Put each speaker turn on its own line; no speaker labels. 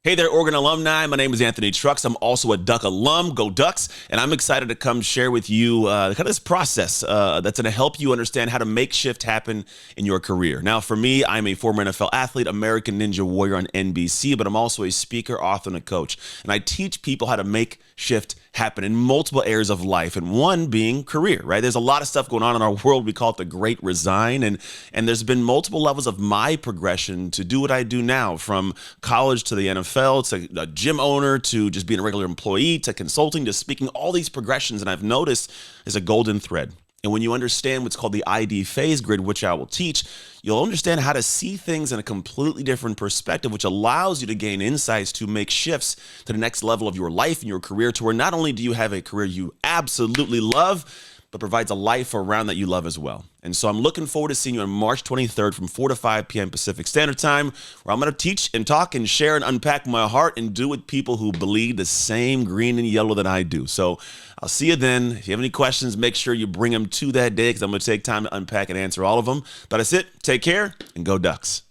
Hey there, Oregon alumni. My name is Anthony Trucks. I'm also a Duck alum. Go Ducks. And I'm excited to come share with you kind of this process that's going to help you understand how to make shift happen in your career. Now, for me, I'm a former NFL athlete, American Ninja Warrior on NBC, but I'm also a speaker, author, and a coach. And I teach people how to make shift happen in multiple areas of life, and one being career, right? There's a lot of stuff going on in our world. We call it the Great Resign, and there's been multiple levels of my progression to do what I do now, from college to the NFL, to a gym owner, to just being a regular employee, to consulting, to speaking, all these progressions, and I've noticed is a golden thread. And when you understand what's called the ID phase grid, which I will teach, you'll understand how to see things in a completely different perspective, which allows you to gain insights to make shifts to the next level of your life and your career, to where not only do you have a career you absolutely love, but provides a life around that you love as well. And so I'm looking forward to seeing you on March 23rd from 4 to 5 p.m. Pacific Standard Time, where I'm going to teach and talk and share and unpack my heart and do with people who bleed the same green and yellow that I do. So I'll see you then. If you have any questions, make sure you bring them to that day, because I'm going to take time to unpack and answer all of them. But that's it. Take care and go Ducks.